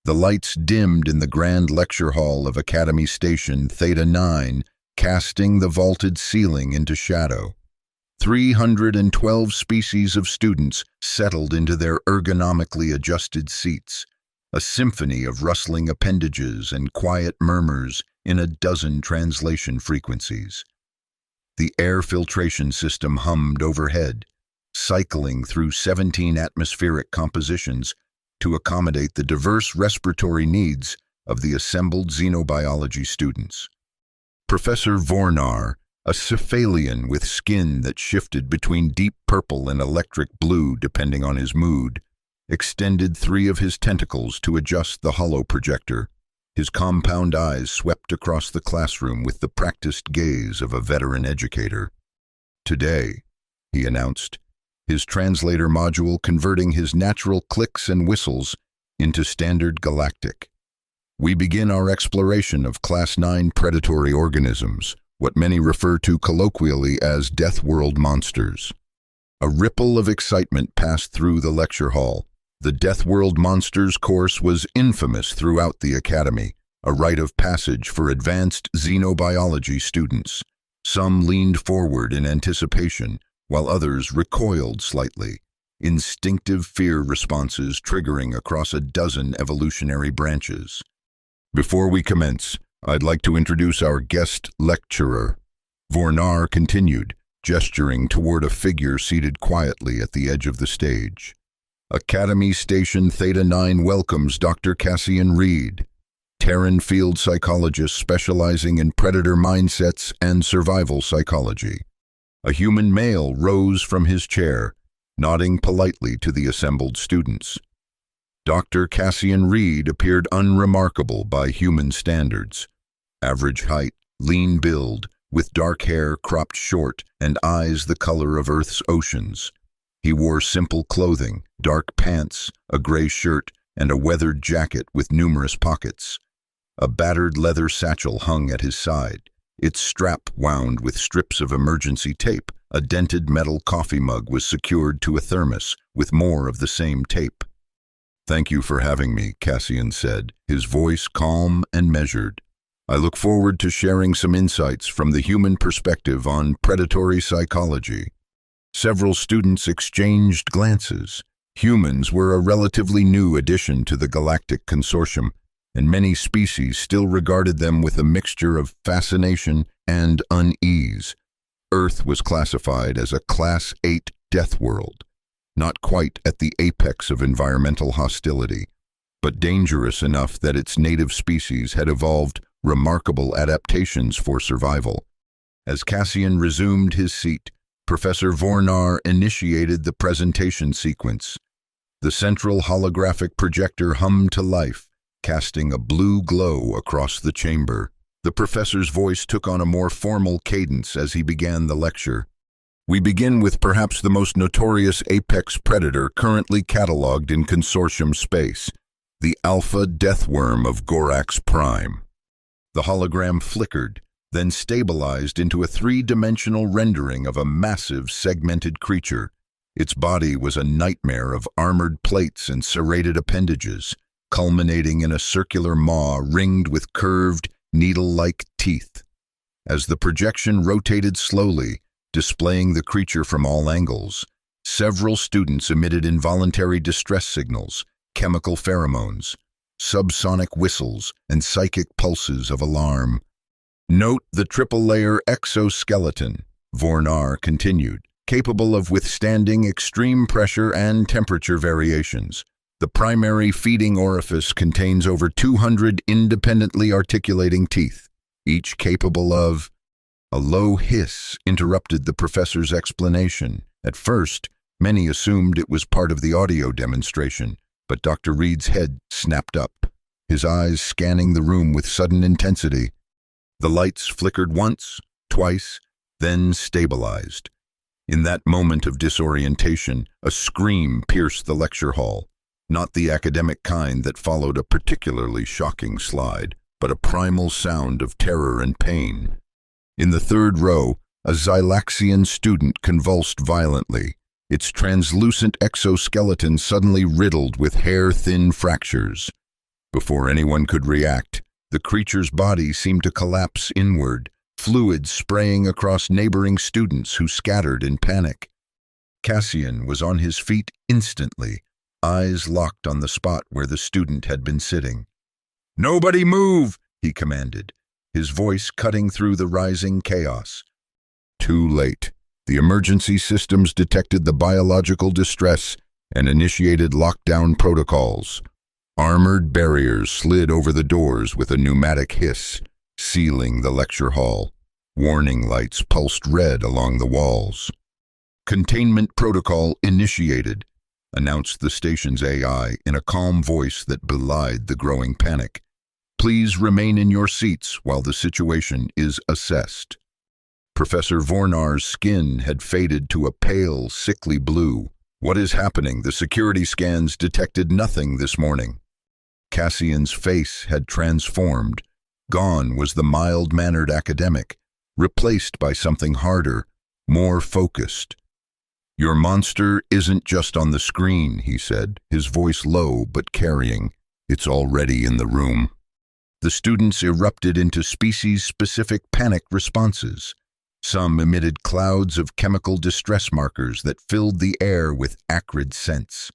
The lights dimmed in the grand lecture hall of Academy Station Theta 9, casting the vaulted ceiling into shadow. 312 species of students settled into their ergonomically adjusted seats, a symphony of rustling appendages and quiet murmurs in a dozen translation frequencies. The air filtration system hummed overhead, cycling through 17 atmospheric compositions to accommodate the diverse respiratory needs of the assembled xenobiology students. Professor Vornar, a cephalian with skin that shifted between deep purple and electric blue depending on his mood, extended 3 of his tentacles to adjust the holo projector. His compound eyes swept across the classroom with the practiced gaze of a veteran educator. "Today," he announced, his translator module converting his natural clicks and whistles into standard galactic. "We begin our exploration of Class 9 predatory organisms, what many refer to colloquially as Deathworld monsters." A ripple of excitement passed through the lecture hall. The Deathworld monsters course was infamous throughout the academy, a rite of passage for advanced xenobiology students. Some leaned forward in anticipation, while others recoiled slightly, instinctive fear responses triggering across a dozen evolutionary branches. "Before we commence, I'd like to introduce our guest lecturer," Vornar continued, gesturing toward a figure seated quietly at the edge of the stage. "Academy Station Theta 9 welcomes Dr. Cassian Reed, Terran field psychologist specializing in predator mindsets and survival psychology." A human male rose from his chair, nodding politely to the assembled students. Dr. Cassian Reed appeared unremarkable by human standards. Average height, lean build, with dark hair cropped short and eyes the color of Earth's oceans. He wore simple clothing, dark pants, a gray shirt, and a weathered jacket with numerous pockets. A battered leather satchel hung at his side, its strap wound with strips of emergency tape. A dented metal coffee mug was secured to a thermos with more of the same tape. "Thank you for having me," Cassian said, his voice calm and measured. "I look forward to sharing some insights from the human perspective on predatory psychology." Several students exchanged glances. Humans were a relatively new addition to the galactic consortium, and many species still regarded them with a mixture of fascination and unease. Earth was classified as a Class 8 Deathworld, not quite at the apex of environmental hostility, but dangerous enough that its native species had evolved remarkable adaptations for survival. As Cassian resumed his seat, Professor Vornar initiated the presentation sequence. The central holographic projector hummed to life, casting a blue glow across the chamber. The professor's voice took on a more formal cadence as he began the lecture. "We begin with perhaps the most notorious apex predator currently cataloged in consortium space, the alpha deathworm of Gorax Prime." The hologram flickered, then stabilized into a 3-dimensional rendering of a massive segmented creature. Its body was a nightmare of armored plates and serrated appendages, culminating in a circular maw ringed with curved, needle-like teeth. As the projection rotated slowly, displaying the creature from all angles, several students emitted involuntary distress signals, chemical pheromones, subsonic whistles, and psychic pulses of alarm. "Note the triple-layer exoskeleton," Vornar continued, "capable of withstanding extreme pressure and temperature variations. The primary feeding orifice contains over 200 independently articulating teeth, each capable of—" A low hiss interrupted the professor's explanation. At first, many assumed it was part of the audio demonstration, but Dr. Reed's head snapped up, his eyes scanning the room with sudden intensity. The lights flickered once, twice, then stabilized. In that moment of disorientation, a scream pierced the lecture hall. Not the academic kind that followed a particularly shocking slide, but a primal sound of terror and pain. In the third row, a Xylaxian student convulsed violently, its translucent exoskeleton suddenly riddled with hair-thin fractures. Before anyone could react, the creature's body seemed to collapse inward, fluids spraying across neighboring students who scattered in panic. Cassian was on his feet instantly, eyes locked on the spot where the student had been sitting. "Nobody move!" he commanded, his voice cutting through the rising chaos. Too late. The emergency systems detected the biological distress and initiated lockdown protocols. Armored barriers slid over the doors with a pneumatic hiss, sealing the lecture hall. Warning lights pulsed red along the walls. "Containment protocol initiated," announced the station's AI in a calm voice that belied the growing panic. "Please remain in your seats while the situation is assessed." Professor Vornar's skin had faded to a pale, sickly blue. "What is happening? The security scans detected nothing this morning." Cassian's face had transformed. Gone was the mild-mannered academic, replaced by something harder, more focused. "Your monster isn't just on the screen," he said, his voice low but carrying. "It's already in the room." The students erupted into species-specific panic responses. Some emitted clouds of chemical distress markers that filled the air with acrid scents.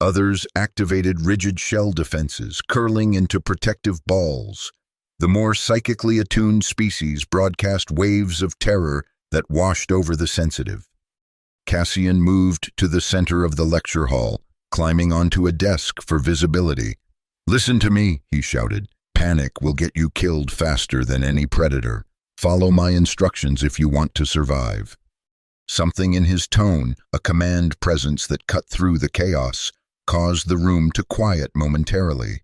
Others activated rigid shell defenses, curling into protective balls. The more psychically attuned species broadcast waves of terror that washed over the sensitive. Cassian moved to the center of the lecture hall, climbing onto a desk for visibility. "Listen to me," he shouted. "Panic will get you killed faster than any predator. Follow my instructions if you want to survive." Something in his tone, a command presence that cut through the chaos, caused the room to quiet momentarily.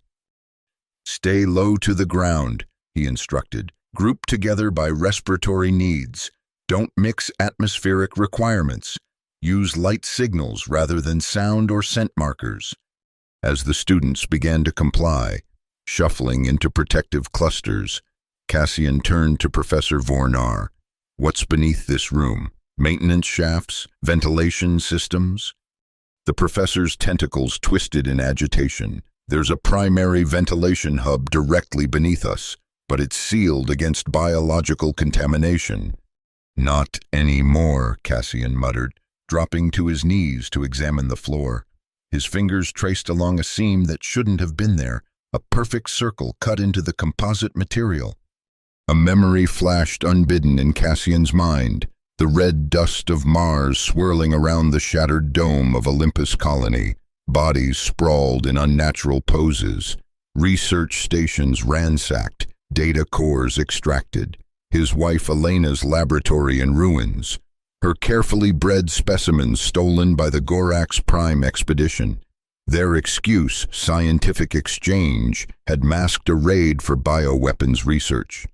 "Stay low to the ground," he instructed. "Group together by respiratory needs. Don't mix atmospheric requirements. Use light signals rather than sound or scent markers." As the students began to comply, shuffling into protective clusters, Cassian turned to Professor Vornar. "What's beneath this room? Maintenance shafts? Ventilation systems?" The professor's tentacles twisted in agitation. "There's a primary ventilation hub directly beneath us, but it's sealed against biological contamination." "Not anymore," Cassian muttered, dropping to his knees to examine the floor. His fingers traced along a seam that shouldn't have been there, a perfect circle cut into the composite material. A memory flashed unbidden in Cassian's mind, the red dust of Mars swirling around the shattered dome of Olympus colony, bodies sprawled in unnatural poses, research stations ransacked, data cores extracted, his wife Elena's laboratory in ruins, her carefully bred specimens stolen by the Gorax Prime expedition. Their excuse, scientific exchange, had masked a raid for bioweapons research.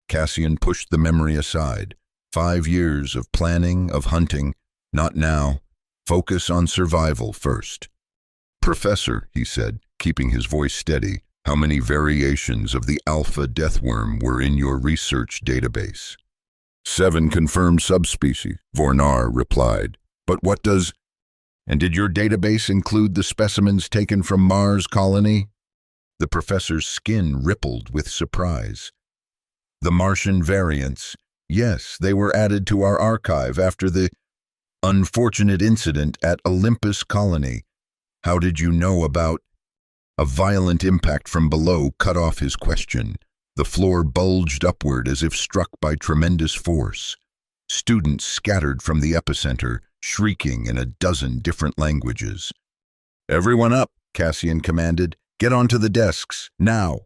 Cassian pushed the memory aside. 5 years of planning, of hunting. Not now. Focus on survival first. "Professor," he said, keeping his voice steady, "how many variations of the alpha deathworm were in your research database?" 7 confirmed subspecies, Vornar replied. "But what does—" "And did your database include the specimens taken from Mars colony?" The professor's skin rippled with surprise. "The Martian variants. Yes, they were added to our archive after the unfortunate incident at Olympus colony. How did you know about—" A violent impact from below cut off his question. The floor bulged upward as if struck by tremendous force. Students scattered from the epicenter, shrieking in a dozen different languages. "Everyone up," Cassian commanded. "Get onto the desks, now."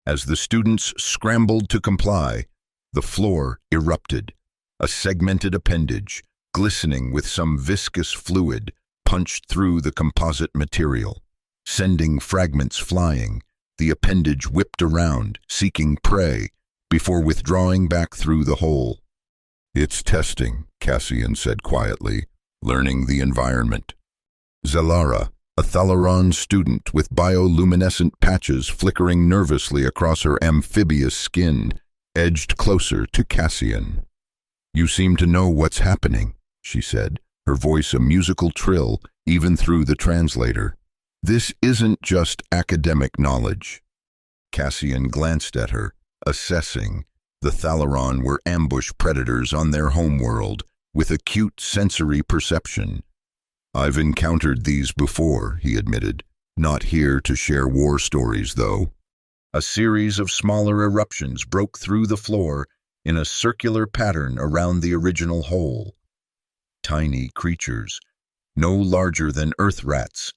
As the students scrambled to comply, the floor erupted. A segmented appendage, glistening with some viscous fluid, punched through the composite material. Sending fragments flying, the appendage whipped around, seeking prey, before withdrawing back through the hole. "It's testing," Cassian said quietly, "learning the environment." Zelara, a Thalaron student with bioluminescent patches flickering nervously across her amphibious skin, edged closer to Cassian. "You seem to know what's happening," she said, her voice a musical trill even through the translator. This isn't just academic knowledge. Cassian glanced at her, assessing. The Thalaron were ambush predators on their homeworld, with acute sensory perception. I've encountered these before, he admitted. Not here to share war stories, though. A series of smaller eruptions broke through the floor in a circular pattern around the original hole. Tiny creatures, no larger than earth rats,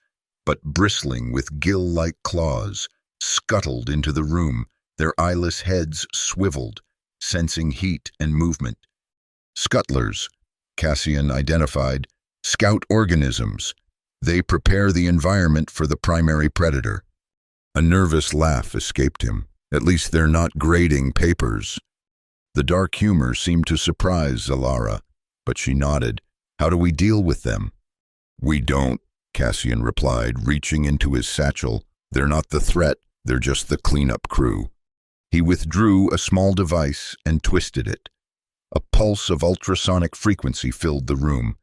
but bristling with gill-like claws, scuttled into the room, their eyeless heads swiveled, sensing heat and movement. Scuttlers, Cassian identified, scout organisms. They prepare the environment for the primary predator. A nervous laugh escaped him. At least they're not grading papers. The dark humor seemed to surprise Zalara, but she nodded. How do we deal with them? We don't, Cassian replied, reaching into his satchel. They're not the threat, they're just the cleanup crew. He withdrew a small device and twisted it. A pulse of ultrasonic frequency filled the room,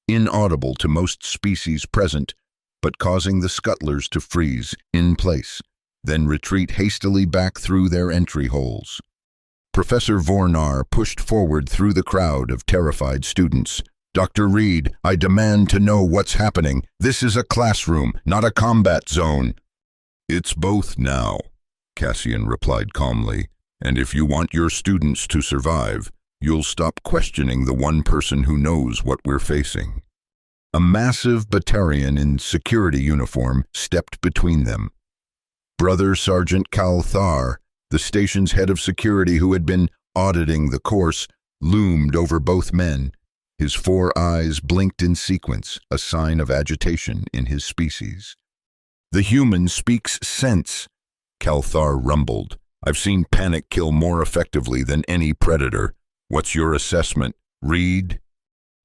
inaudible to most species present, but causing the scuttlers to freeze in place, then retreat hastily back through their entry holes. Professor Vornar pushed forward through the crowd of terrified students. Dr. Reed, I demand to know what's happening. This is a classroom, not a combat zone. It's both now, Cassian replied calmly, and if you want your students to survive, you'll stop questioning the one person who knows what we're facing. A massive Batarian in security uniform stepped between them. Brother Sergeant Kalthar, the station's head of security who had been auditing the course, loomed over both men. His 4 eyes blinked in sequence, a sign of agitation in his species. The human speaks sense, Kalthar rumbled. I've seen panic kill more effectively than any predator. What's your assessment, Reed?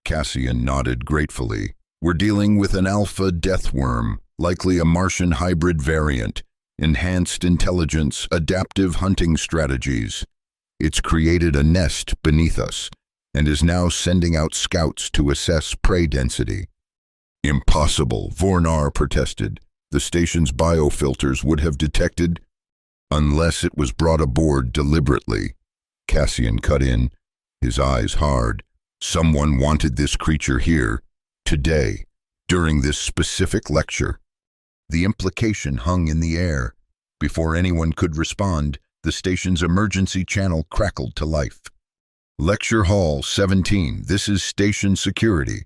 Cassian nodded gratefully. We're dealing with an alpha death worm, likely a Martian hybrid variant. Enhanced intelligence, adaptive hunting strategies. It's created a nest beneath us, and is now sending out scouts to assess prey density. Impossible, Vornar protested. The station's biofilters would have detected, unless it was brought aboard deliberately. Cassian cut in, his eyes hard. Someone wanted this creature here, today, during this specific lecture. The implication hung in the air. Before anyone could respond, the station's emergency channel crackled to life. Lecture Hall 17, this is station security.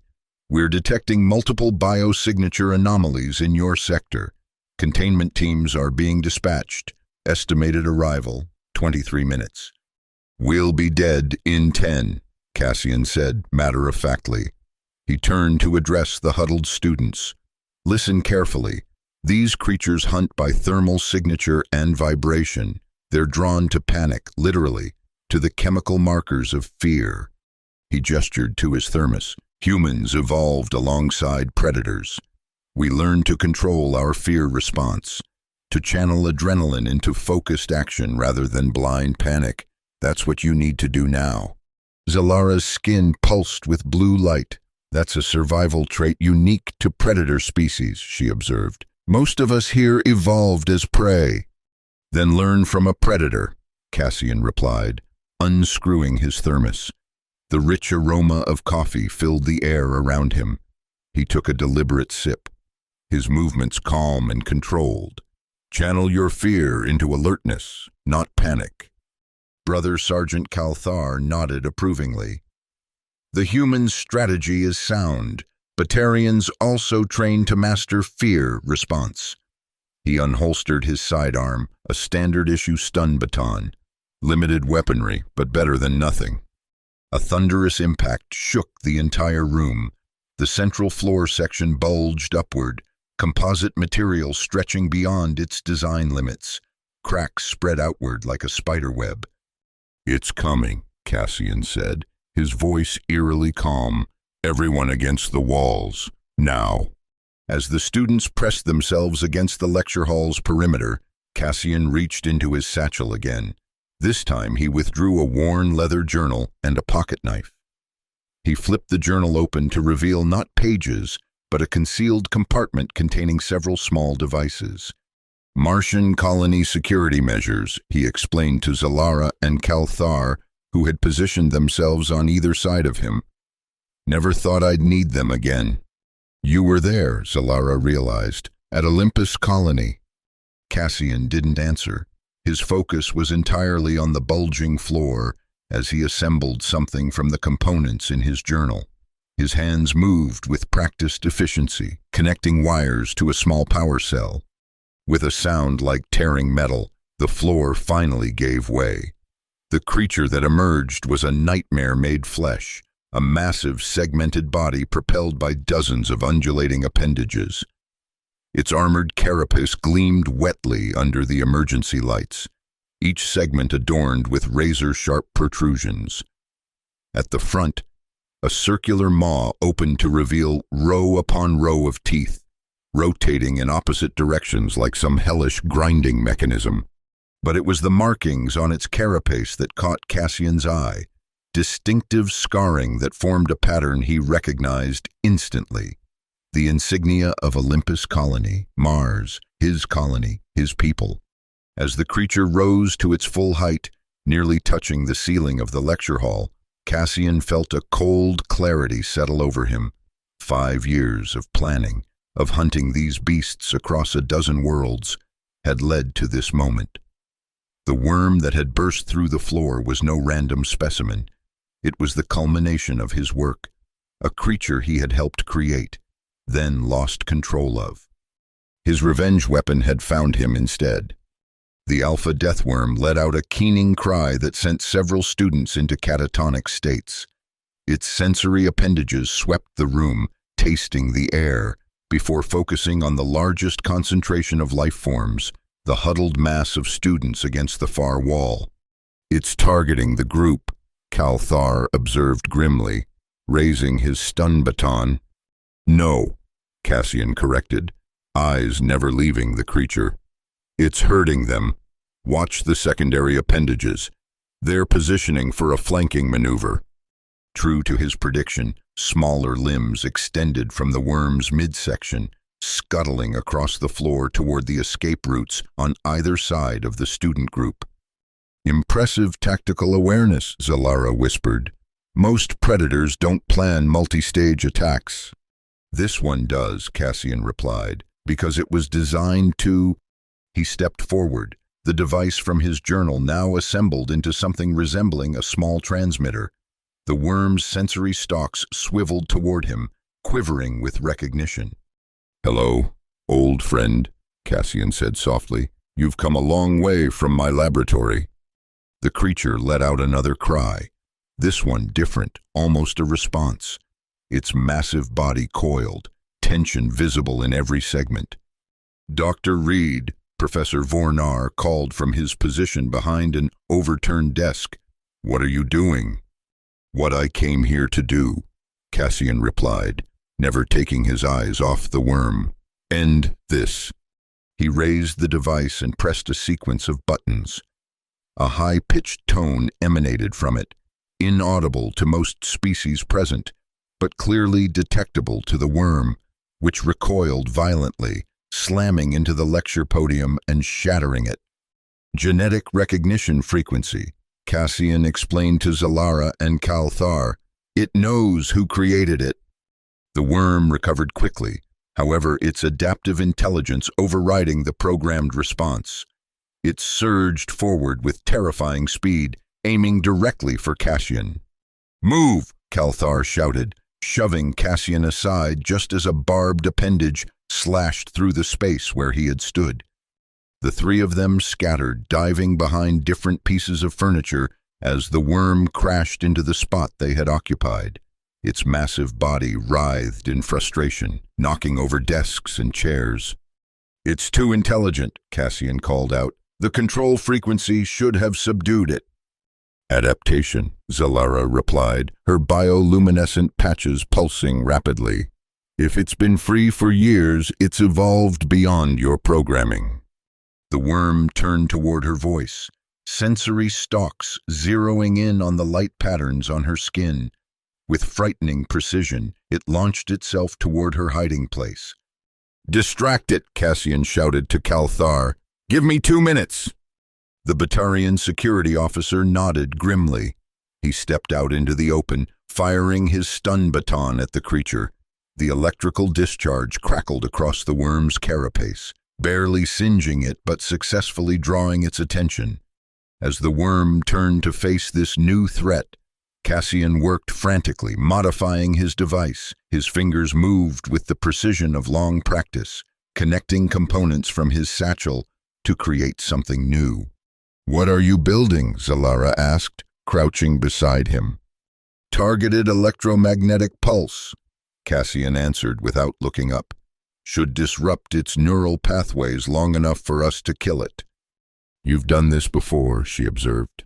We're detecting multiple biosignature anomalies in your sector. Containment teams are being dispatched. Estimated arrival, 23 minutes. We'll be dead in 10, Cassian said matter-of-factly. He turned to address the huddled students. Listen carefully. These creatures hunt by thermal signature and vibration. They're drawn to panic, literally, to the chemical markers of fear. He gestured to his thermos. Humans evolved alongside predators. We learned to control our fear response, to channel adrenaline into focused action rather than blind panic. That's what you need to do now. Zalara's skin pulsed with blue light. That's a survival trait unique to predator species, she observed. Most of us here evolved as prey. Then learn from a predator, Cassian replied, unscrewing his thermos. The rich aroma of coffee filled the air around him. He took a deliberate sip, his movements calm and controlled. Channel your fear into alertness, not panic. Brother Sergeant Kalthar nodded approvingly. The human strategy is sound. Batarians also trained to master fear response. He unholstered his sidearm, a standard-issue stun baton. Limited weaponry, but better than nothing. A thunderous impact shook the entire room. The central floor section bulged upward, composite material stretching beyond its design limits. Cracks spread outward like a spiderweb. It's coming, Cassian said, his voice eerily calm. Everyone against the walls, now. As the students pressed themselves against the lecture hall's perimeter, Cassian reached into his satchel again. This time he withdrew a worn leather journal and a pocket knife. He flipped the journal open to reveal not pages, but a concealed compartment containing several small devices. Martian colony security measures, he explained to Zalara and Kalthar, who had positioned themselves on either side of him. Never thought I'd need them again. You were there, Zalara realized, at Olympus Colony. Cassian didn't answer. His focus was entirely on the bulging floor as he assembled something from the components in his journal. His hands moved with practiced efficiency, connecting wires to a small power cell. With a sound like tearing metal, the floor finally gave way. The creature that emerged was a nightmare-made flesh, a massive segmented body propelled by dozens of undulating appendages. Its armored carapace gleamed wetly under the emergency lights, each segment adorned with razor-sharp protrusions. At the front, a circular maw opened to reveal row upon row of teeth, rotating in opposite directions like some hellish grinding mechanism. But it was the markings on its carapace that caught Cassian's eye, distinctive scarring that formed a pattern he recognized instantly. The insignia of Olympus Colony, Mars, his colony, his people. As the creature rose to its full height, nearly touching the ceiling of the lecture hall, Cassian felt a cold clarity settle over him. 5 years of planning, of hunting these beasts across a dozen worlds, had led to this moment. The worm that had burst through the floor was no random specimen. It was the culmination of his work, a creature he had helped create, then lost control of. His revenge weapon had found him instead. The alpha deathworm let out a keening cry that sent several students into catatonic states. Its sensory appendages swept the room, tasting the air, before focusing on the largest concentration of life forms, the huddled mass of students against the far wall. It's targeting the group, Kalthar observed grimly, raising his stun baton. No, Cassian corrected, eyes never leaving the creature. It's hurting them. Watch the secondary appendages. They're positioning for a flanking maneuver. True to his prediction, smaller limbs extended from the worm's midsection, scuttling across the floor toward the escape routes on either side of the student group. Impressive tactical awareness, Zalara whispered. Most predators don't plan multi-stage attacks. This one does, Cassian replied, because it was designed to... He stepped forward, the device from his journal now assembled into something resembling a small transmitter. The worm's sensory stalks swiveled toward him, quivering with recognition. Hello, old friend, Cassian said softly. You've come a long way from my laboratory. The creature let out another cry, this one different, almost a response. Its massive body coiled, tension visible in every segment. Dr. Reed, Professor Vornar called from his position behind an overturned desk. What are you doing? What I came here to do, Cassian replied, never taking his eyes off the worm. End this. He raised the device and pressed a sequence of buttons. A high-pitched tone emanated from it, inaudible to most species present, but clearly detectable to the worm, which recoiled violently, slamming into the lecture podium and shattering it. Genetic recognition frequency, Cassian explained to Zalara and Kalthar. It knows who created it. The worm recovered quickly, however, its adaptive intelligence overriding the programmed response. It surged forward with terrifying speed, aiming directly for Cassian. Move, Kalthar shouted, shoving Cassian aside just as a barbed appendage slashed through the space where he had stood. The three of them scattered, diving behind different pieces of furniture as the worm crashed into the spot they had occupied. Its massive body writhed in frustration, knocking over desks and chairs. It's too intelligent, Cassian called out. The control frequency should have subdued it. Adaptation, Zalara replied, her bioluminescent patches pulsing rapidly. If it's been free for years, it's evolved beyond your programming. The worm turned toward her voice, sensory stalks zeroing in on the light patterns on her skin. With frightening precision, it launched itself toward her hiding place. "Distract it," Cassian shouted to Kalthar. "Give me 2 minutes." The Batarian security officer nodded grimly. He stepped out into the open, firing his stun baton at the creature. The electrical discharge crackled across the worm's carapace, barely singeing it but successfully drawing its attention. As the worm turned to face this new threat, Cassian worked frantically, modifying his device. His fingers moved with the precision of long practice, connecting components from his satchel to create something new. "What are you building?" Zalara asked, crouching beside him. "Targeted electromagnetic pulse," Cassian answered without looking up. "Should disrupt its neural pathways long enough for us to kill it." "You've done this before," she observed.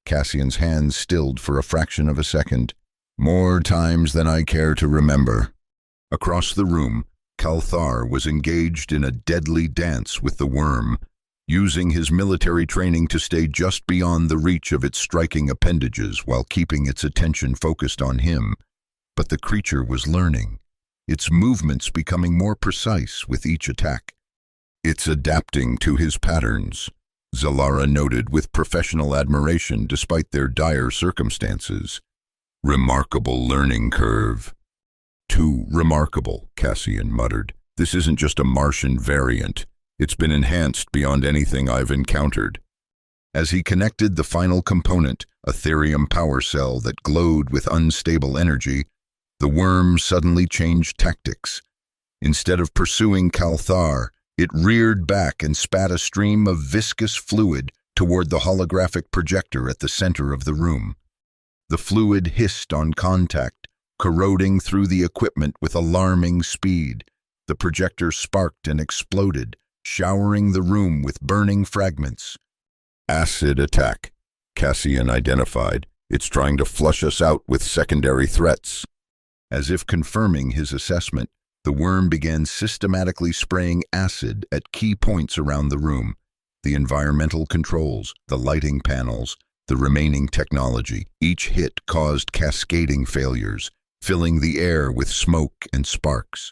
Cassian's hands stilled for a fraction of a second. "More times than I care to remember." Across the room, Kalthar was engaged in a deadly dance with the worm, using his military training to stay just beyond the reach of its striking appendages while keeping its attention focused on him. But the creature was learning, its movements becoming more precise with each attack. "It's adapting to his patterns," Zalara noted with professional admiration despite their dire circumstances. "Remarkable learning curve." "Too remarkable," Cassian muttered. "This isn't just a Martian variant. It's been enhanced beyond anything I've encountered." As he connected the final component, a therium power cell that glowed with unstable energy, the worm suddenly changed tactics. Instead of pursuing Kalthar, it reared back and spat a stream of viscous fluid toward the holographic projector at the center of the room. The fluid hissed on contact, corroding through the equipment with alarming speed. The projector sparked and exploded, showering the room with burning fragments. "Acid attack," Cassian identified. "It's trying to flush us out with secondary threats." As if confirming his assessment, the worm began systematically spraying acid at key points around the room: the environmental controls, the lighting panels, the remaining technology. Each hit caused cascading failures, filling the air with smoke and sparks.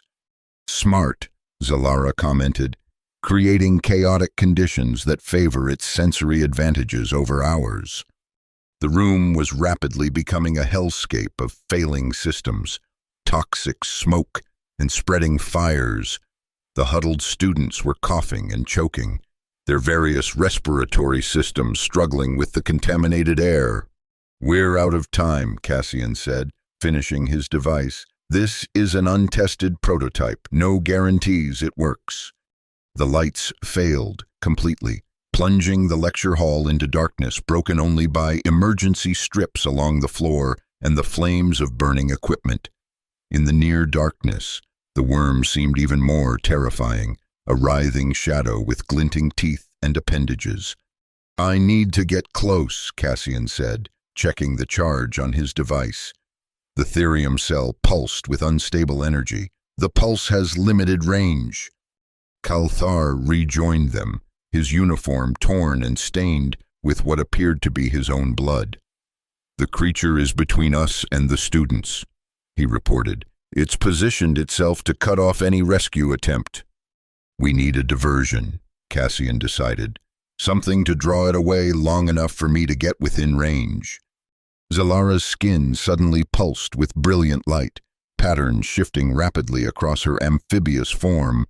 "Smart," Zalara commented, creating chaotic conditions that favor its sensory advantages over ours. The room was rapidly becoming a hellscape of failing systems, toxic smoke, and spreading fires. The huddled students were coughing and choking, their various respiratory systems struggling with the contaminated air. "We're out of time," Cassian said, finishing his device. "This is an untested prototype, no guarantees it works." The lights failed completely, plunging the lecture hall into darkness, broken only by emergency strips along the floor and the flames of burning equipment. In the near darkness, the worm seemed even more terrifying, a writhing shadow with glinting teeth and appendages. "I need to get close," Cassian said, checking the charge on his device. The therium cell pulsed with unstable energy. "The pulse has limited range." Kalthar rejoined them, his uniform torn and stained with what appeared to be his own blood. "The creature is between us and the students," he reported. "It's positioned itself to cut off any rescue attempt." "We need a diversion," Cassian decided. "Something to draw it away long enough for me to get within range." Zalara's skin suddenly pulsed with brilliant light, patterns shifting rapidly across her amphibious form.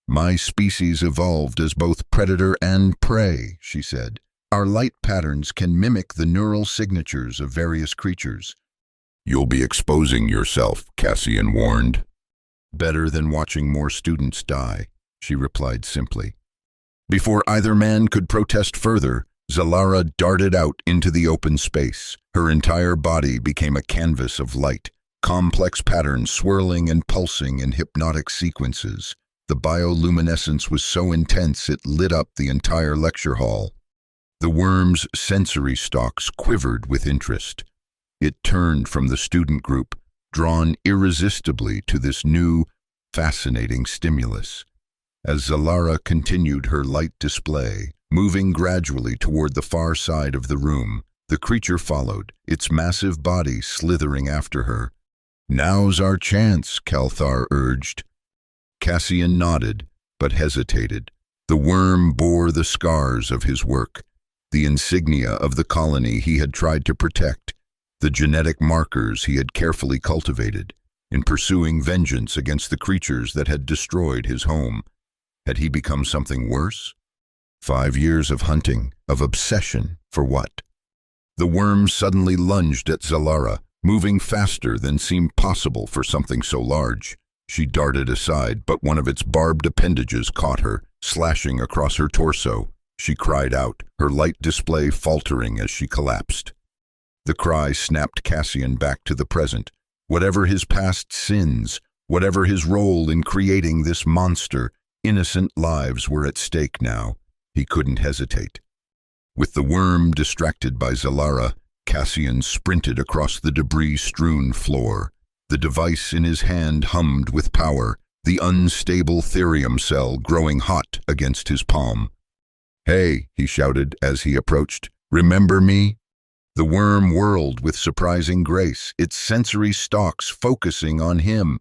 "My species evolved as both predator and prey," she said. "Our light patterns can mimic the neural signatures of various creatures." "You'll be exposing yourself," Cassian warned. "Better than watching more students die," she replied simply. Before either man could protest further, Zalara darted out into the open space. Her entire body became a canvas of light, complex patterns swirling and pulsing in hypnotic sequences. The bioluminescence was so intense it lit up the entire lecture hall. The worm's sensory stalks quivered with interest. It turned from the student group, drawn irresistibly to this new, fascinating stimulus. As Zalara continued her light display, moving gradually toward the far side of the room, The creature followed, its massive body slithering after her. "Now's our chance," Calthar urged. Cassian nodded, but hesitated. The worm bore the scars of his work, the insignia of the colony he had tried to protect, the genetic markers he had carefully cultivated. In pursuing vengeance against the creatures that had destroyed his home, had he become something worse? 5 years of hunting, of obsession, for what? The worm suddenly lunged at Zalara, moving faster than seemed possible for something so large. She darted aside, but one of its barbed appendages caught her, slashing across her torso. She cried out, her light display faltering as she collapsed. The cry snapped Cassian back to the present. Whatever his past sins, whatever his role in creating this monster, innocent lives were at stake now. He couldn't hesitate. With the worm distracted by Zalara, Cassian sprinted across the debris-strewn floor. The device in his hand hummed with power, the unstable therium cell growing hot against his palm. "Hey," he shouted as he approached, "remember me?" The worm whirled with surprising grace, its sensory stalks focusing on him.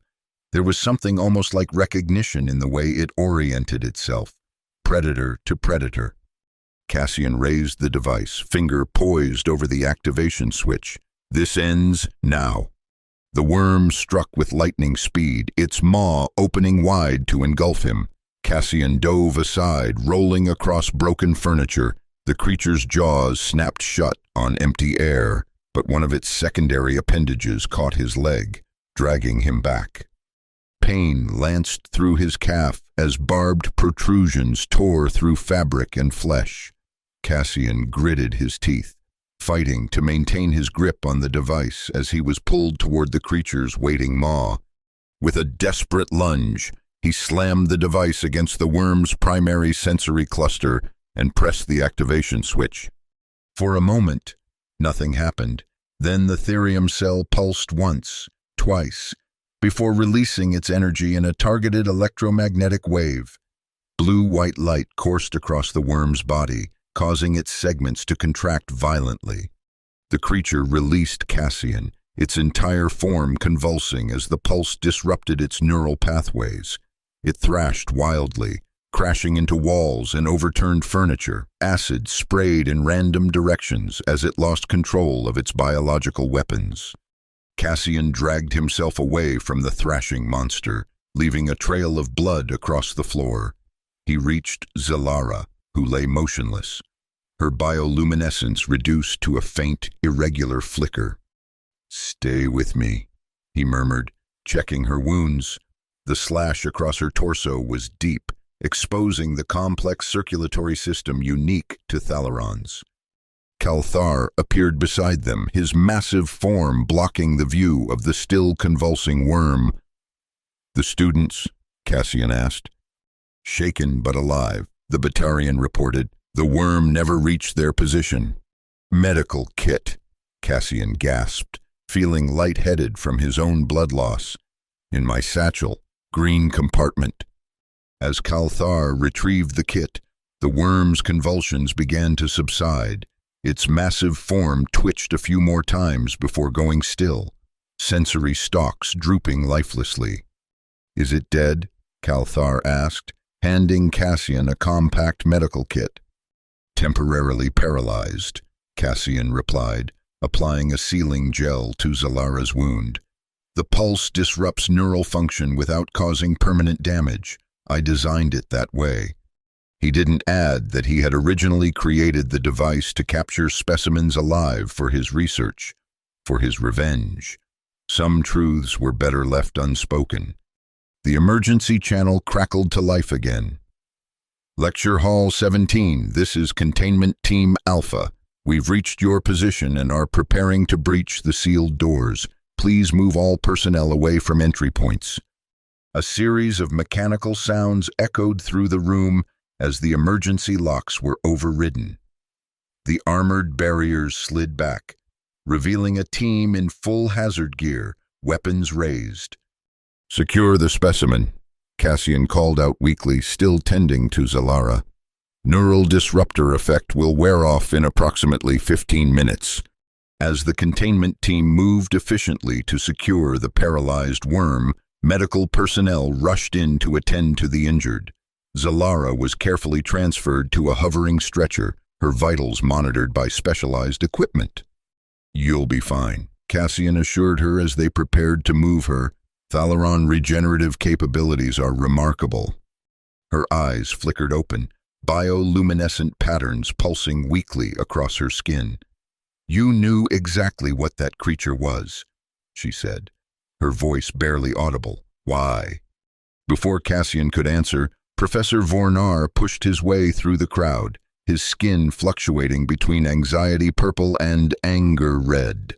There was something almost like recognition in the way it oriented itself, predator to predator. Cassian raised the device, finger poised over the activation switch. "This ends now." The worm struck with lightning speed, its maw opening wide to engulf him. Cassian dove aside, rolling across broken furniture. The creature's jaws snapped shut on empty air, but one of its secondary appendages caught his leg, dragging him back. Pain lanced through his calf as barbed protrusions tore through fabric and flesh. Cassian gritted his teeth, fighting to maintain his grip on the device as he was pulled toward the creature's waiting maw. With a desperate lunge, he slammed the device against the worm's primary sensory cluster and pressed the activation switch. For a moment, nothing happened. Then the therium cell pulsed once, twice, before releasing its energy in a targeted electromagnetic wave. Blue-white light coursed across the worm's body, causing its segments to contract violently. The creature released Cassian, its entire form convulsing as the pulse disrupted its neural pathways. It thrashed wildly, crashing into walls and overturned furniture. Acid sprayed in random directions as it lost control of its biological weapons. Cassian dragged himself away from the thrashing monster, leaving a trail of blood across the floor. He reached Zalara, who lay motionless, her bioluminescence reduced to a faint, irregular flicker. "Stay with me," he murmured, checking her wounds. The slash across her torso was deep, exposing the complex circulatory system unique to Thalerons. Calthar appeared beside them, his massive form blocking the view of the still convulsing worm. "The students?" Cassian asked. "Shaken but alive," the Batarian reported. "The worm never reached their position." "Medical kit," Cassian gasped, feeling lightheaded from his own blood loss. "In my satchel, green compartment." As Calthar retrieved the kit, the worm's convulsions began to subside. Its massive form twitched a few more times before going still, sensory stalks drooping lifelessly. "Is it dead?" Calthar asked, handing Cassian a compact medical kit. "Temporarily paralyzed," Cassian replied, applying a sealing gel to Zalara's wound. "The pulse disrupts neural function without causing permanent damage. I designed it that way." He didn't add that he had originally created the device to capture specimens alive for his research, for his revenge. Some truths were better left unspoken. The emergency channel crackled to life again. "Lecture Hall 17, this is Containment Team Alpha. We've reached your position and are preparing to breach the sealed doors. Please move all personnel away from entry points." A series of mechanical sounds echoed through the room as the emergency locks were overridden. The armored barriers slid back, revealing a team in full hazard gear, weapons raised. "Secure the specimen," Cassian called out weakly, still tending to Zalara. Neural disruptor effect will wear off in approximately 15 minutes. As the containment team moved efficiently to secure the paralyzed worm, medical personnel rushed in to attend to the injured. Zalara was carefully transferred to a hovering stretcher, her vitals monitored by specialized equipment. "You'll be fine," Cassian assured her as they prepared to move her. "Thalaron regenerative capabilities are remarkable." Her eyes flickered open, bioluminescent patterns pulsing weakly across her skin. "You knew exactly what that creature was," she said, her voice barely audible. "Why?" Before Cassian could answer, Professor Vornar pushed his way through the crowd, his skin fluctuating between anxiety purple and anger red.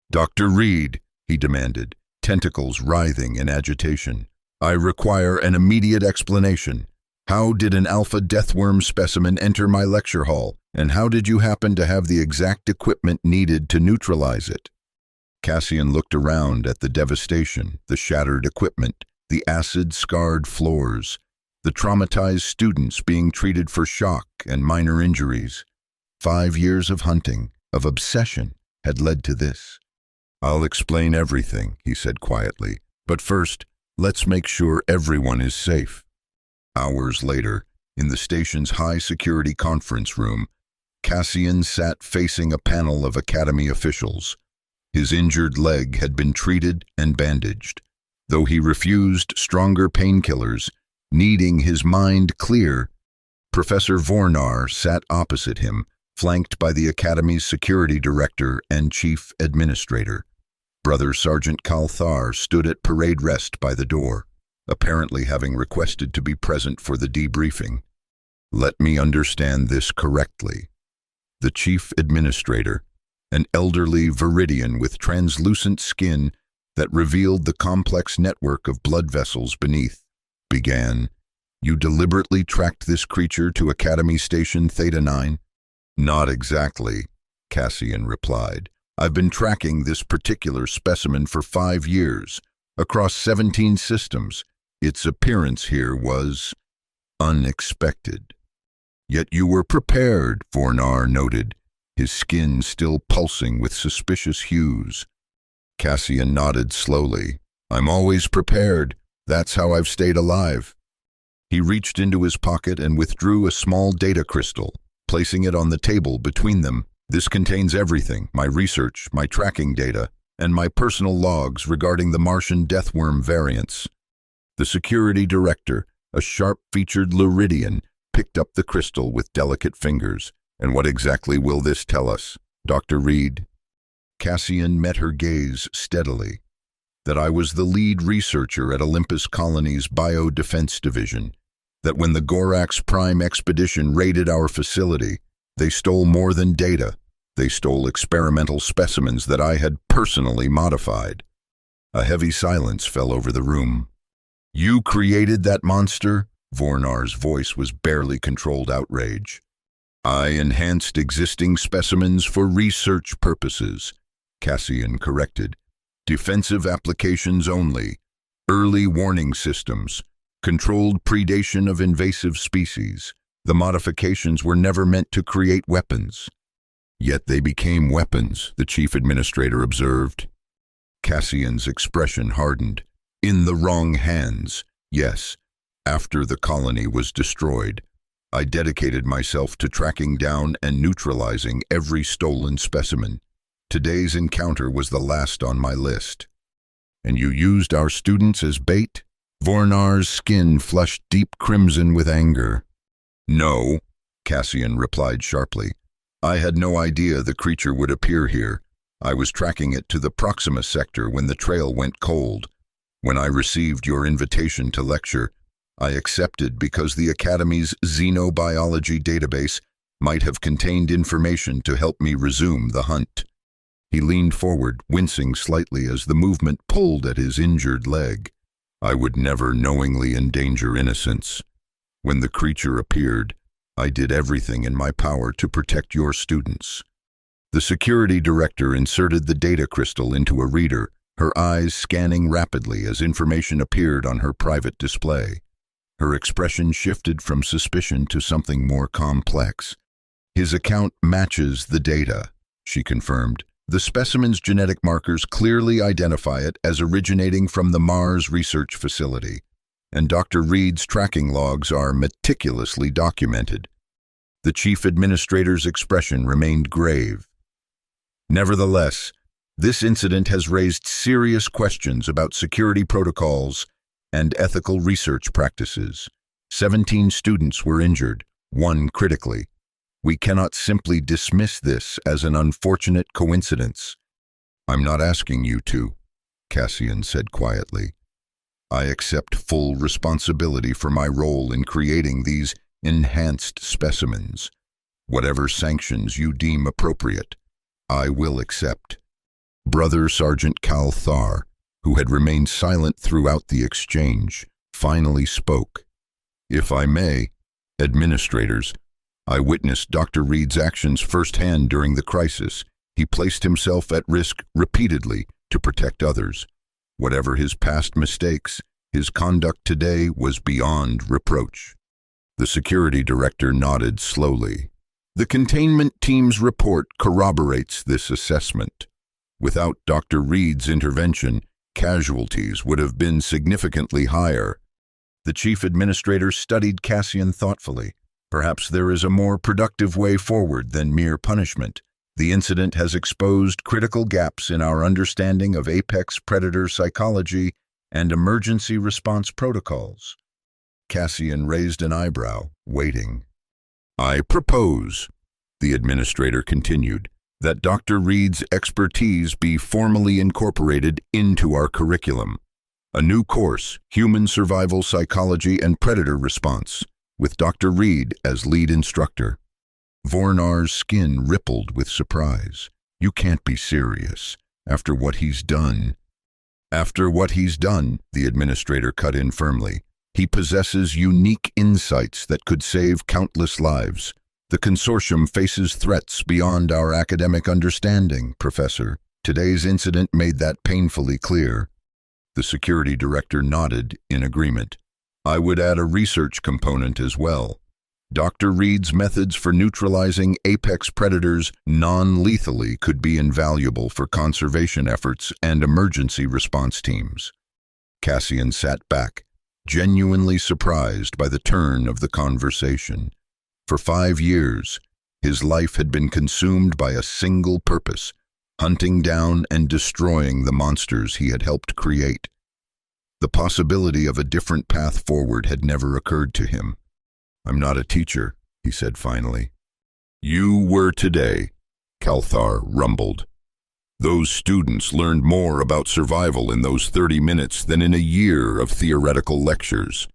"Dr. Reed," he demanded, tentacles writhing in agitation, "I require an immediate explanation. How did an alpha deathworm specimen enter my lecture hall, and how did you happen to have the exact equipment needed to neutralize it?" Cassian looked around at the devastation, the shattered equipment, the acid-scarred floors, the traumatized students being treated for shock and minor injuries. 5 years of hunting, of obsession, had led to this. "I'll explain everything," he said quietly, "but first, let's make sure everyone is safe." Hours later, in the station's high-security conference room, Cassian sat facing a panel of Academy officials. His injured leg had been treated and bandaged. Though he refused stronger painkillers, needing his mind clear, Professor Vornar sat opposite him, flanked by the Academy's security director and chief administrator. Brother Sergeant Kalthar stood at parade rest by the door, apparently having requested to be present for the debriefing. "Let me understand this correctly." The chief administrator, an elderly Viridian with translucent skin that revealed the complex network of blood vessels beneath, began, "You deliberately tracked this creature to Academy Station Theta 9? "Not exactly," Cassian replied. "I've been tracking this particular specimen for 5 years, across 17 systems. Its appearance here was unexpected." "Yet you were prepared," Vornar noted, his skin still pulsing with suspicious hues. Cassian nodded slowly. "I'm always prepared. That's how I've stayed alive." He reached into his pocket and withdrew a small data crystal, placing it on the table between them. "This contains everything, my research, my tracking data, and my personal logs regarding the Martian deathworm variants." The security director, a sharp-featured Luridian, picked up the crystal with delicate fingers. "And what exactly will this tell us, Dr. Reed?" Cassian met her gaze steadily. "That I was the lead researcher at Olympus Colony's Biodefense Division. That when the Gorax Prime expedition raided our facility, they stole more than data. They stole experimental specimens that I had personally modified." A heavy silence fell over the room. "You created that monster?" Vornar's voice was barely controlled outrage. "I enhanced existing specimens for research purposes," Cassian corrected. "Defensive applications only. Early warning systems. Controlled predation of invasive species. The modifications were never meant to create weapons." "Yet they became weapons," the chief administrator observed. Cassian's expression hardened. "In the wrong hands, yes. After the colony was destroyed, I dedicated myself to tracking down and neutralizing every stolen specimen. Today's encounter was the last on my list." "And you used our students as bait?" Vornar's skin flushed deep crimson with anger. "No," Cassian replied sharply. "I had no idea the creature would appear here. I was tracking it to the Proxima sector when the trail went cold. When I received your invitation to lecture, I accepted because the Academy's xenobiology database might have contained information to help me resume the hunt." He leaned forward, wincing slightly as the movement pulled at his injured leg. "I would never knowingly endanger innocence. When the creature appeared, I did everything in my power to protect your students." The security director inserted the data crystal into a reader, her eyes scanning rapidly as information appeared on her private display. Her expression shifted from suspicion to something more complex. "His account matches the data," she confirmed. "The specimen's genetic markers clearly identify it as originating from the Mars research facility, and Dr. Reed's tracking logs are meticulously documented." The chief administrator's expression remained grave. "Nevertheless, this incident has raised serious questions about security protocols and ethical research practices. 17 students were injured, 1 critically. We cannot simply dismiss this as an unfortunate coincidence." "I'm not asking you to," Cassian said quietly. "I accept full responsibility for my role in creating these enhanced specimens. Whatever sanctions you deem appropriate, I will accept." Brother Sergeant Cal Thar, who had remained silent throughout the exchange, finally spoke. "If I may, administrators, I witnessed Dr. Reed's actions firsthand during the crisis. He placed himself at risk repeatedly to protect others. Whatever his past mistakes, his conduct today was beyond reproach." The security director nodded slowly. "The containment team's report corroborates this assessment. Without Dr. Reed's intervention, casualties would have been significantly higher." The chief administrator studied Cassian thoughtfully. "Perhaps there is a more productive way forward than mere punishment. The incident has exposed critical gaps in our understanding of apex predator psychology and emergency response protocols." Cassian raised an eyebrow, waiting. "I propose," the administrator continued, "that Dr. Reed's expertise be formally incorporated into our curriculum. A new course, Human Survival Psychology and Predator Response, with Dr. Reed as lead instructor." Vornar's skin rippled with surprise. "You can't be serious. After what he's done." "After what he's done," the administrator cut in firmly. "He possesses unique insights that could save countless lives. The consortium faces threats beyond our academic understanding, Professor. Today's incident made that painfully clear." The security director nodded in agreement. "I would add a research component as well. Dr. Reed's methods for neutralizing apex predators non-lethally could be invaluable for conservation efforts and emergency response teams." Cassian sat back, genuinely surprised by the turn of the conversation. For 5 years, his life had been consumed by a single purpose: hunting down and destroying the monsters he had helped create. The possibility of a different path forward had never occurred to him. "I'm not a teacher," he said finally. "You were today," Kalthar rumbled. "Those students learned more about survival in those 30 minutes than in a year of theoretical lectures."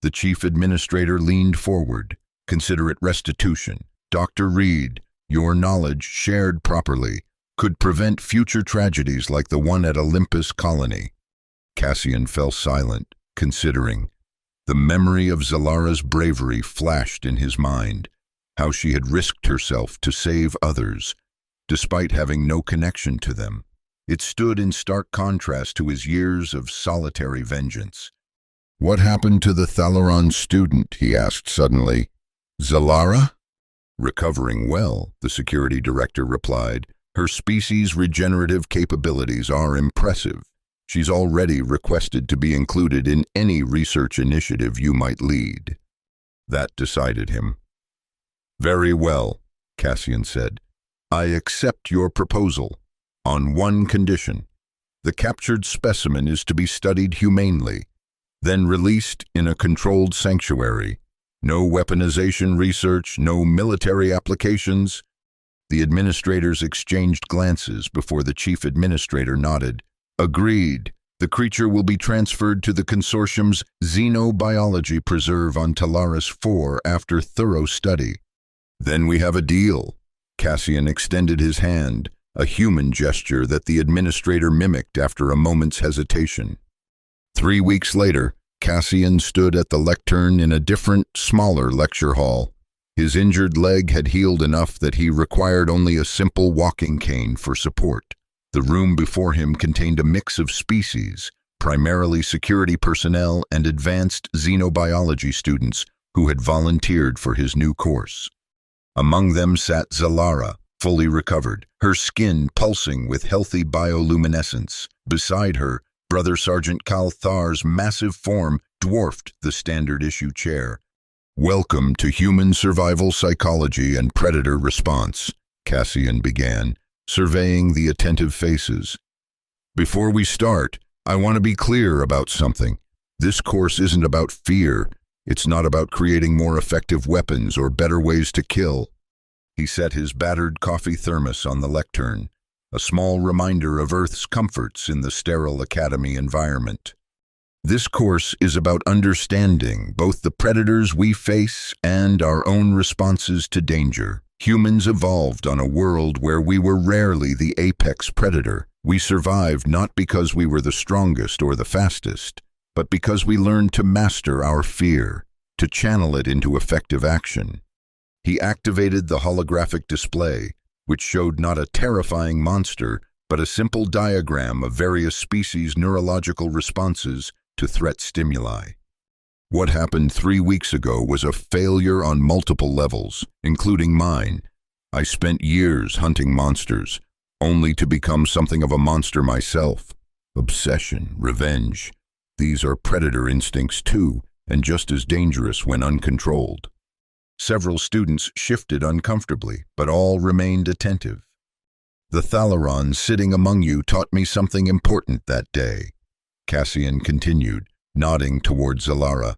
The chief administrator leaned forward. "Consider it restitution. Dr. Reed, your knowledge, shared properly, could prevent future tragedies like the one at Olympus Colony." Cassian fell silent, considering. The memory of Zalara's bravery flashed in his mind, how she had risked herself to save others, despite having no connection to them. It stood in stark contrast to his years of solitary vengeance. "What happened to the Thalaron student?" he asked suddenly. "Zalara?" "Recovering well," the security director replied. "Her species' regenerative capabilities are impressive. She's already requested to be included in any research initiative you might lead." That decided him. "Very well," Cassian said. "I accept your proposal, on one condition. The captured specimen is to be studied humanely, then released in a controlled sanctuary. No weaponization research, no military applications." The administrators exchanged glances before the chief administrator nodded. "Agreed. The creature will be transferred to the consortium's xenobiology preserve on Talaris 4 after thorough study." "Then we have a deal." Cassian extended his hand, a human gesture that the administrator mimicked after a moment's hesitation. 3 weeks later, Cassian stood at the lectern in a different, smaller lecture hall. His injured leg had healed enough that he required only a simple walking cane for support. The room before him contained a mix of species, primarily security personnel and advanced xenobiology students who had volunteered for his new course. Among them sat Zalara, fully recovered, her skin pulsing with healthy bioluminescence. Beside her, Brother Sergeant Kalthar's massive form dwarfed the standard-issue chair. "Welcome to Human Survival Psychology and Predator Response," Cassian began, surveying the attentive faces. "Before we start, I want to be clear about something. This course isn't about fear. It's not about creating more effective weapons or better ways to kill." He set his battered coffee thermos on the lectern, a small reminder of Earth's comforts in the sterile academy environment. "This course is about understanding both the predators we face and our own responses to danger. Humans evolved on a world where we were rarely the apex predator. We survived not because we were the strongest or the fastest, but because we learned to master our fear, to channel it into effective action." He activated the holographic display, which showed not a terrifying monster, but a simple diagram of various species' neurological responses to threat stimuli. What happened 3 weeks ago was a failure on multiple levels, including mine. I spent years hunting monsters, only to become something of a monster myself. Obsession, revenge. These are predator instincts too, and just as dangerous when uncontrolled. Several students shifted uncomfortably, but all remained attentive. "The Thalaron sitting among you taught me something important that day," Cassian continued, nodding toward Zalara.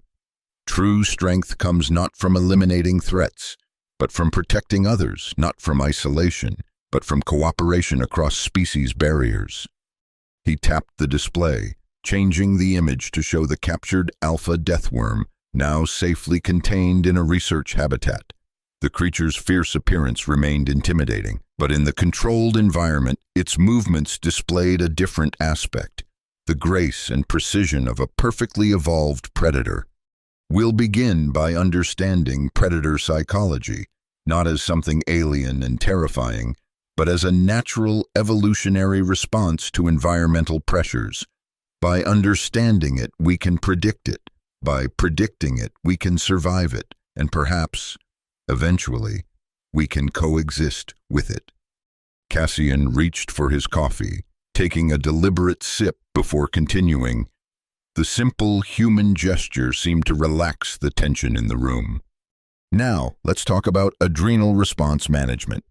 "True strength comes not from eliminating threats, but from protecting others, not from isolation, but from cooperation across species barriers." He tapped the display, changing the image to show the captured alpha deathworm, now safely contained in a research habitat. The creature's fierce appearance remained intimidating, but in the controlled environment, its movements displayed a different aspect, the grace and precision of a perfectly evolved predator. We'll begin by understanding predator psychology, not as something alien and terrifying, but as a natural evolutionary response to environmental pressures. By understanding it, we can predict it. By predicting it, we can survive it, and perhaps, eventually, we can coexist with it. Cassian reached for his coffee, taking a deliberate sip before continuing. The simple human gesture seemed to relax the tension in the room. "Now, let's talk about adrenal response management."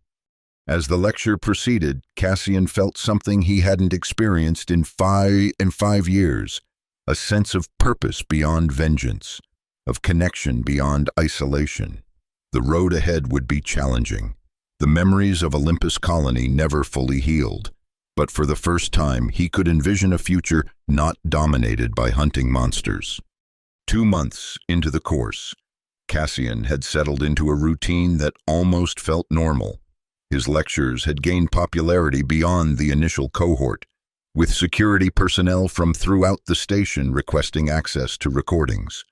As the lecture proceeded, Cassian felt something he hadn't experienced in five years, a sense of purpose beyond vengeance, of connection beyond isolation. The road ahead would be challenging. The memories of Olympus Colony never fully healed, but for the first time he could envision a future not dominated by hunting monsters. 2 months into the course, Cassian had settled into a routine that almost felt normal. His lectures had gained popularity beyond the initial cohort, with security personnel from throughout the station requesting access to recordings.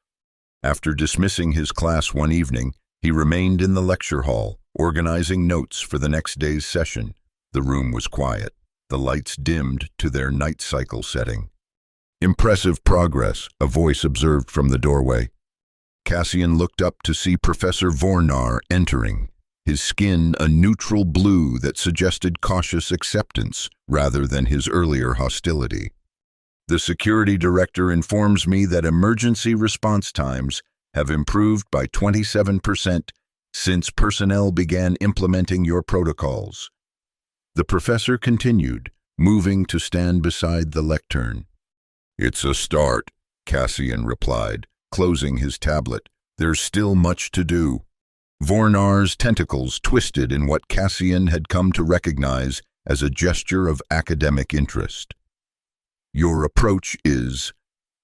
After dismissing his class one evening, he remained in the lecture hall, organizing notes for the next day's session. The room was quiet, the lights dimmed to their night cycle setting. "Impressive progress," a voice observed from the doorway. Cassian looked up to see Professor Vornar entering, his skin a neutral blue that suggested cautious acceptance rather than his earlier hostility. "The security director informs me that emergency response times have improved by 27% since personnel began implementing your protocols." The professor continued, moving to stand beside the lectern. "It's a start," Cassian replied, closing his tablet. "There's still much to do." Vornar's tentacles twisted in what Cassian had come to recognize as a gesture of academic interest. "Your approach is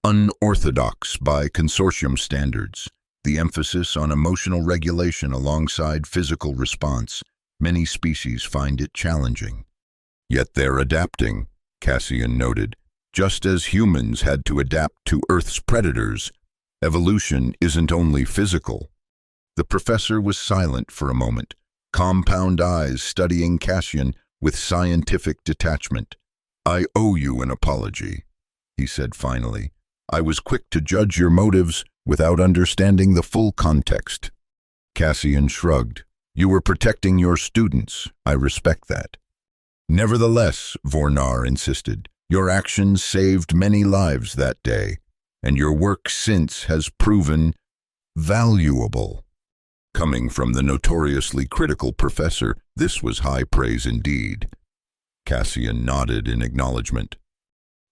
unorthodox by consortium standards, the emphasis on emotional regulation alongside physical response. Many species find it challenging. Yet they're adapting," Cassian noted. "Just as humans had to adapt to Earth's predators, evolution isn't only physical." The professor was silent for a moment, compound eyes studying Cassian with scientific detachment. "I owe you an apology. he said finally. "I was quick to judge your motives without understanding the full context." Cassian shrugged. "You were protecting your students. I respect that." "Nevertheless," Vornar insisted, "your actions saved many lives that day, and your work since has proven valuable." Coming from the notoriously critical professor, this was high praise indeed. Cassian nodded in acknowledgement.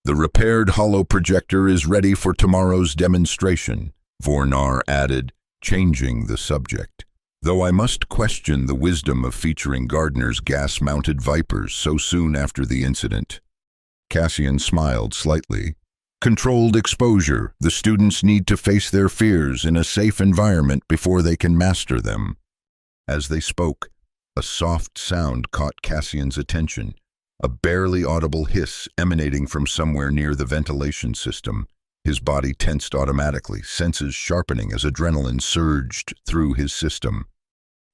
"The repaired holoprojector is ready for tomorrow's demonstration," Vornar added, changing the subject. "Though I must question the wisdom of featuring Gardner's gas-mounted Vipers so soon after the incident." Cassian smiled slightly. "Controlled exposure. The students need to face their fears in a safe environment before they can master them." As they spoke, a soft sound caught Cassian's attention, a barely audible hiss emanating from somewhere near the ventilation system. His body tensed automatically, senses sharpening as adrenaline surged through his system.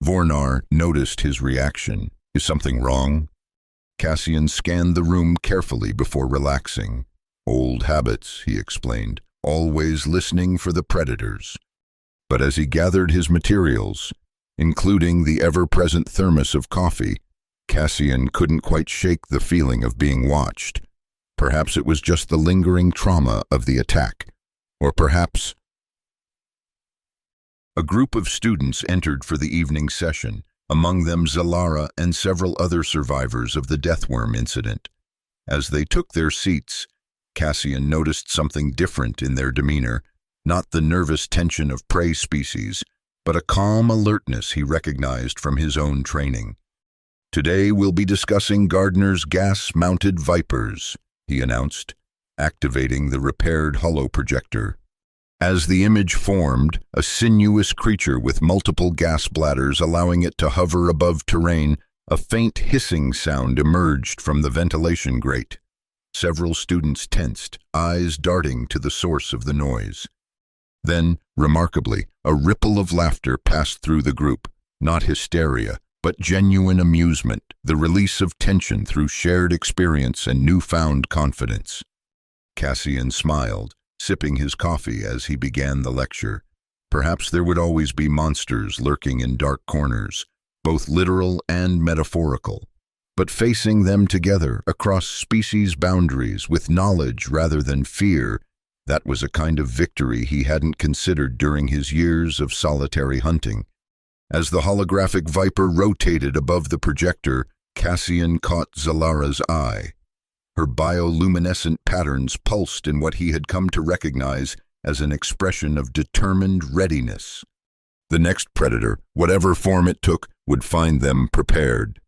Vornar noticed his reaction. "Is something wrong?" Cassian scanned the room carefully before relaxing. "Old habits," he explained, "always listening for the predators." But as he gathered his materials, including the ever-present thermos of coffee, Cassian couldn't quite shake the feeling of being watched. Perhaps it was just the lingering trauma of the attack, or perhaps... A group of students entered for the evening session, among them Zalara and several other survivors of the Deathworm incident. As they took their seats, Cassian noticed something different in their demeanor, not the nervous tension of prey species, but a calm alertness he recognized from his own training. "Today we'll be discussing Gardner's gas-mounted Vipers," he announced, activating the repaired holoprojector. As the image formed, a sinuous creature with multiple gas bladders allowing it to hover above terrain, a faint hissing sound emerged from the ventilation grate. Several students tensed, eyes darting to the source of the noise. Then, remarkably, a ripple of laughter passed through the group, not hysteria, but genuine amusement, the release of tension through shared experience and newfound confidence. Cassian smiled, sipping his coffee as he began the lecture. Perhaps there would always be monsters lurking in dark corners, both literal and metaphorical. But facing them together across species boundaries with knowledge rather than fear, that was a kind of victory he hadn't considered during his years of solitary hunting. As the holographic Viper rotated above the projector, Cassian caught Zalara's eye. Her bioluminescent patterns pulsed in what he had come to recognize as an expression of determined readiness. The next predator, whatever form it took, would find them prepared.